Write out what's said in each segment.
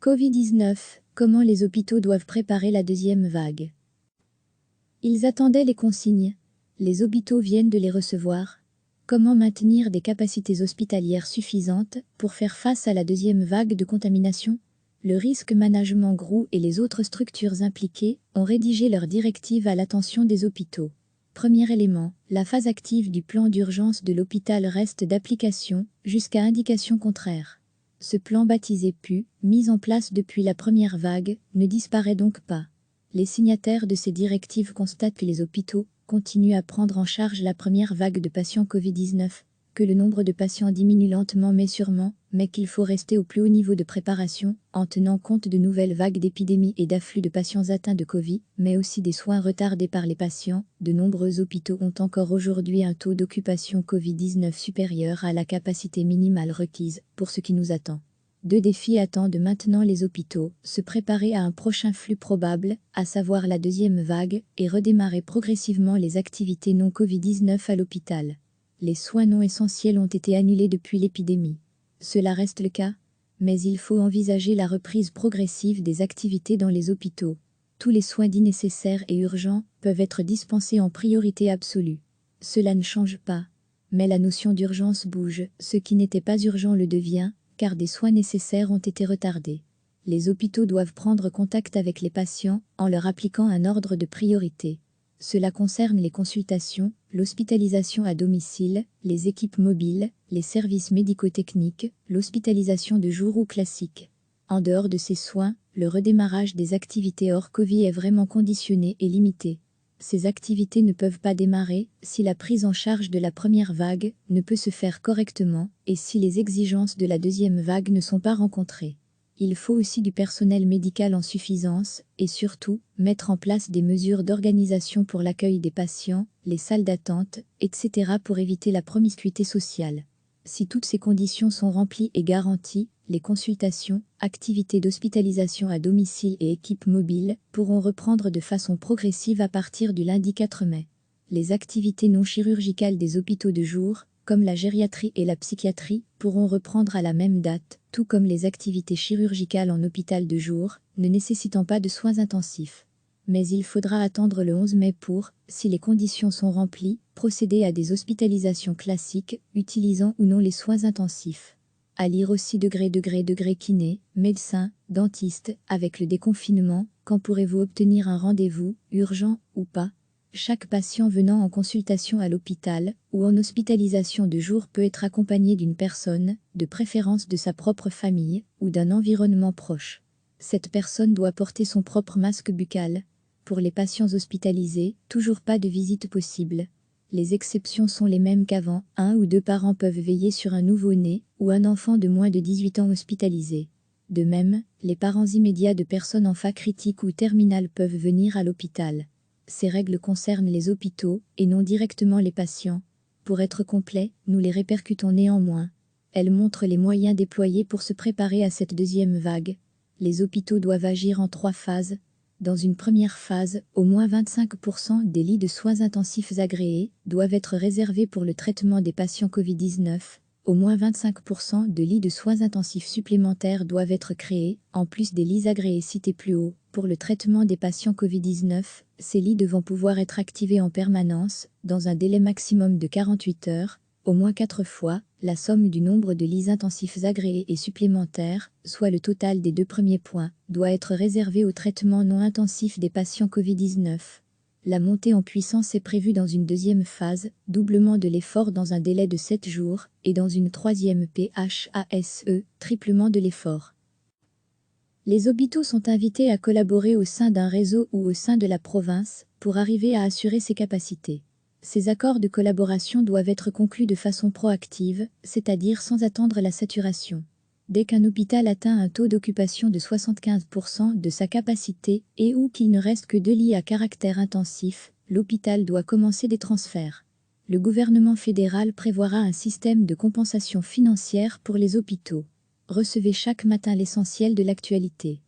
Covid-19, comment les hôpitaux doivent préparer la deuxième vague? Ils attendaient les consignes. Les hôpitaux viennent de les recevoir. Comment maintenir des capacités hospitalières suffisantes pour faire face à la deuxième vague de contamination? Le Risque Management Group et les autres structures impliquées ont rédigé leurs directives à l'attention des hôpitaux. Premier élément, la phase active du plan d'urgence de l'hôpital reste d'application jusqu'à indication contraire. Ce plan baptisé PU, mis en place depuis la première vague, ne disparaît donc pas. Les signataires de ces directives constatent que les hôpitaux continuent à prendre en charge la première vague de patients Covid-19, que le nombre de patients diminue lentement mais sûrement, mais qu'il faut rester au plus haut niveau de préparation, en tenant compte de nouvelles vagues d'épidémies et d'afflux de patients atteints de Covid, mais aussi des soins retardés par les patients. De nombreux hôpitaux ont encore aujourd'hui un taux d'occupation Covid-19 supérieur à la capacité minimale requise, pour ce qui nous attend. Deux défis attendent maintenant les hôpitaux, se préparer à un prochain flux probable, à savoir la deuxième vague, et redémarrer progressivement les activités non Covid-19 à l'hôpital. Les soins non essentiels ont été annulés depuis l'épidémie. Cela reste le cas, mais il faut envisager la reprise progressive des activités dans les hôpitaux. Tous les soins dits nécessaires et urgents peuvent être dispensés en priorité absolue. Cela ne change pas, mais la notion d'urgence bouge, ce qui n'était pas urgent le devient, car des soins nécessaires ont été retardés. Les hôpitaux doivent prendre contact avec les patients en leur appliquant un ordre de priorité. Cela concerne les consultations, l'hospitalisation à domicile, les équipes mobiles, les services médico-techniques, l'hospitalisation de jour ou classique. En dehors de ces soins, le redémarrage des activités hors Covid est vraiment conditionné et limité. Ces activités ne peuvent pas démarrer si la prise en charge de la première vague ne peut se faire correctement et si les exigences de la deuxième vague ne sont pas rencontrées. Il faut aussi du personnel médical en suffisance et surtout mettre en place des mesures d'organisation pour l'accueil des patients, les salles d'attente, etc. pour éviter la promiscuité sociale. Si toutes ces conditions sont remplies et garanties, les consultations, activités d'hospitalisation à domicile et équipes mobiles pourront reprendre de façon progressive à partir du lundi 4 mai. Les activités non chirurgicales des hôpitaux de jour, comme la gériatrie et la psychiatrie, pourront reprendre à la même date, tout comme les activités chirurgicales en hôpital de jour, ne nécessitant pas de soins intensifs. Mais il faudra attendre le 11 mai pour, si les conditions sont remplies, procéder à des hospitalisations classiques, utilisant ou non les soins intensifs. À lire aussi degré kiné, médecin, dentiste, avec le déconfinement, quand pourrez-vous obtenir un rendez-vous, urgent ou pas? Chaque patient venant en consultation à l'hôpital ou en hospitalisation de jour peut être accompagné d'une personne, de préférence de sa propre famille ou d'un environnement proche. Cette personne doit porter son propre masque buccal. Pour les patients hospitalisés, toujours pas de visite possible. Les exceptions sont les mêmes qu'avant, un ou deux parents peuvent veiller sur un nouveau-né ou un enfant de moins de 18 ans hospitalisé. De même, les parents immédiats de personnes en phase critique ou terminale peuvent venir à l'hôpital. Ces règles concernent les hôpitaux et non directement les patients. Pour être complet, nous les répercutons néanmoins. Elles montrent les moyens déployés pour se préparer à cette deuxième vague. Les hôpitaux doivent agir en 3 phases. Dans une première phase, au moins 25% des lits de soins intensifs agréés doivent être réservés pour le traitement des patients Covid-19. Au moins 25% de lits de soins intensifs supplémentaires doivent être créés, en plus des lits agréés cités plus haut, pour le traitement des patients Covid-19. Ces lits devant pouvoir être activés en permanence, dans un délai maximum de 48 heures, au moins 4 fois, la somme du nombre de lits intensifs agréés et supplémentaires, soit le total des 2 premiers points, doit être réservée au traitement non intensif des patients Covid-19. La montée en puissance est prévue dans une deuxième phase, doublement de l'effort dans un délai de 7 jours, et dans une troisième phase, triplement de l'effort. Les hôpitaux sont invités à collaborer au sein d'un réseau ou au sein de la province pour arriver à assurer ces capacités. Ces accords de collaboration doivent être conclus de façon proactive, c'est-à-dire sans attendre la saturation. Dès qu'un hôpital atteint un taux d'occupation de 75% de sa capacité et ou qu'il ne reste que 2 lits à caractère intensif, l'hôpital doit commencer des transferts. Le gouvernement fédéral prévoira un système de compensation financière pour les hôpitaux. Recevez chaque matin l'essentiel de l'actualité.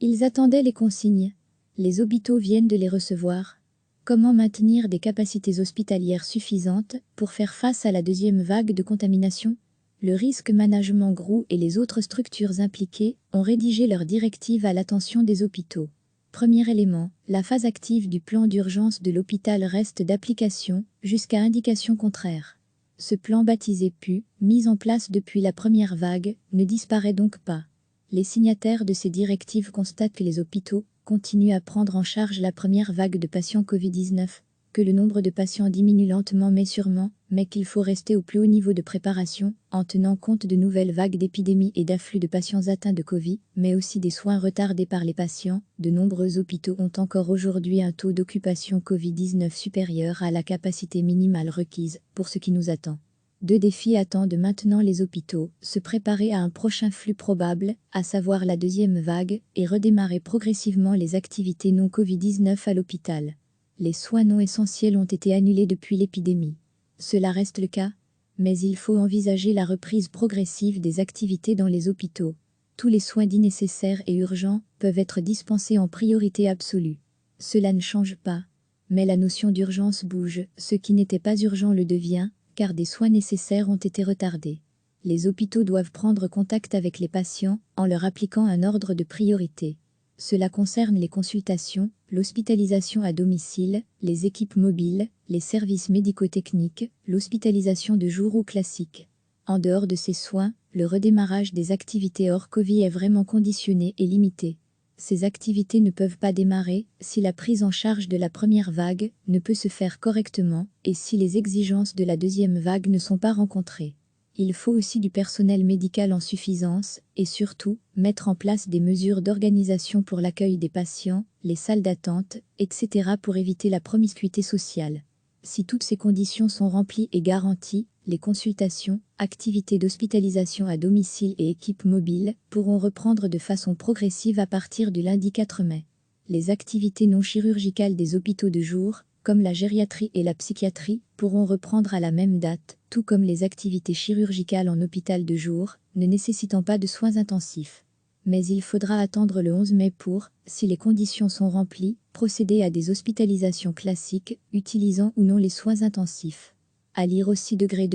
Ils attendaient les consignes. Les hôpitaux viennent de les recevoir. Comment maintenir des capacités hospitalières suffisantes pour faire face à la deuxième vague de contamination? Le Risk Management Group et les autres structures impliquées ont rédigé leurs directives à l'attention des hôpitaux. Premier élément, la phase active du plan d'urgence de l'hôpital reste d'application, jusqu'à indication contraire. Ce plan baptisé PU, mis en place depuis la première vague, ne disparaît donc pas. Les signataires de ces directives constatent que les hôpitaux continuent à prendre en charge la première vague de patients Covid-19, que le nombre de patients diminue lentement mais sûrement, mais qu'il faut rester au plus haut niveau de préparation, en tenant compte de nouvelles vagues d'épidémies et d'afflux de patients atteints de Covid, mais aussi des soins retardés par les patients. De nombreux hôpitaux ont encore aujourd'hui un taux d'occupation Covid-19 supérieur à la capacité minimale requise, pour ce qui nous attend. Deux défis attendent maintenant les hôpitaux, se préparer à un prochain flux probable, à savoir la deuxième vague, et redémarrer progressivement les activités non Covid-19 à l'hôpital. Les soins non essentiels ont été annulés depuis l'épidémie. Cela reste le cas, mais il faut envisager la reprise progressive des activités dans les hôpitaux. Tous les soins dits nécessaires et urgents peuvent être dispensés en priorité absolue. Cela ne change pas, mais la notion d'urgence bouge, ce qui n'était pas urgent le devient, car des soins nécessaires ont été retardés. Les hôpitaux doivent prendre contact avec les patients en leur appliquant un ordre de priorité. Cela concerne les consultations, l'hospitalisation à domicile, les équipes mobiles, les services médico-techniques, l'hospitalisation de jour ou classique. En dehors de ces soins, le redémarrage des activités hors Covid est vraiment conditionné et limité. Ces activités ne peuvent pas démarrer si la prise en charge de la première vague ne peut se faire correctement et si les exigences de la deuxième vague ne sont pas rencontrées. Il faut aussi du personnel médical en suffisance et surtout mettre en place des mesures d'organisation pour l'accueil des patients, les salles d'attente, etc. pour éviter la promiscuité sociale. Si toutes ces conditions sont remplies et garanties, les consultations, activités d'hospitalisation à domicile et équipes mobiles pourront reprendre de façon progressive à partir du lundi 4 mai. Les activités non chirurgicales des hôpitaux de jour, comme la gériatrie et la psychiatrie, pourront reprendre à la même date, tout comme les activités chirurgicales en hôpital de jour, ne nécessitant pas de soins intensifs. Mais il faudra attendre le 11 mai pour, si les conditions sont remplies, procéder à des hospitalisations classiques, utilisant ou non les soins intensifs. À lire aussi degré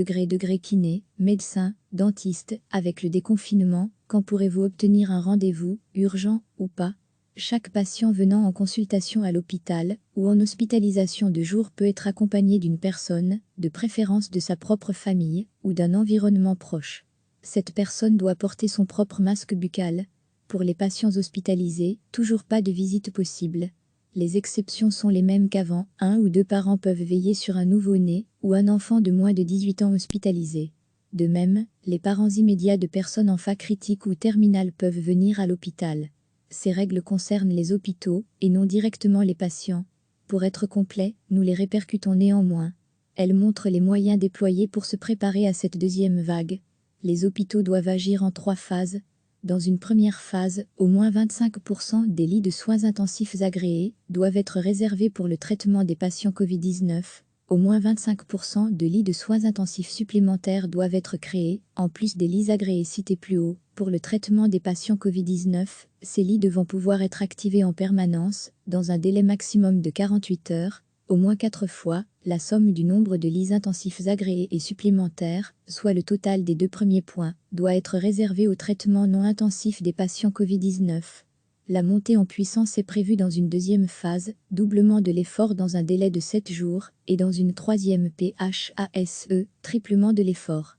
kiné, médecin, dentiste, avec le déconfinement, quand pourrez-vous obtenir un rendez-vous, urgent ou pas? Chaque patient venant en consultation à l'hôpital ou en hospitalisation de jour peut être accompagné d'une personne, de préférence de sa propre famille ou d'un environnement proche. Cette personne doit porter son propre masque buccal. Pour les patients hospitalisés, toujours pas de visite possible. Les exceptions sont les mêmes qu'avant, un ou deux parents peuvent veiller sur un nouveau-né ou un enfant de moins de 18 ans hospitalisé. De même, les parents immédiats de personnes en phase critique ou terminale peuvent venir à l'hôpital. Ces règles concernent les hôpitaux et non directement les patients. Pour être complet, nous les répercutons néanmoins. Elles montrent les moyens déployés pour se préparer à cette deuxième vague. Les hôpitaux doivent agir en 3 phases. Dans une première phase, au moins 25% des lits de soins intensifs agréés doivent être réservés pour le traitement des patients Covid-19. Au moins 25% de lits de soins intensifs supplémentaires doivent être créés, en plus des lits agréés cités plus haut, pour le traitement des patients Covid-19. Ces lits devront pouvoir être activés en permanence, dans un délai maximum de 48 heures, au moins 4 fois, la somme du nombre de lits intensifs agréés et supplémentaires, soit le total des 2 premiers points, doit être réservée au traitement non intensif des patients Covid-19. La montée en puissance est prévue dans une deuxième phase, doublement de l'effort dans un délai de 7 jours, et dans une troisième phase, triplement de l'effort.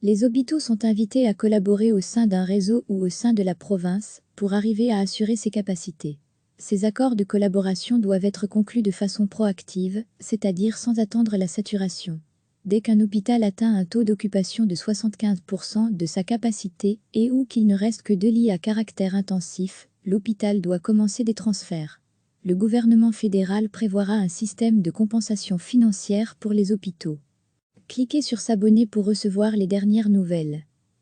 Les hôpitaux sont invités à collaborer au sein d'un réseau ou au sein de la province, pour arriver à assurer ses capacités. Ces accords de collaboration doivent être conclus de façon proactive, c'est-à-dire sans attendre la saturation. Dès qu'un hôpital atteint un taux d'occupation de 75% de sa capacité et ou qu'il ne reste que 2 lits à caractère intensif, l'hôpital doit commencer des transferts. Le gouvernement fédéral prévoira un système de compensation financière pour les hôpitaux. Cliquez sur s'abonner pour recevoir les dernières nouvelles.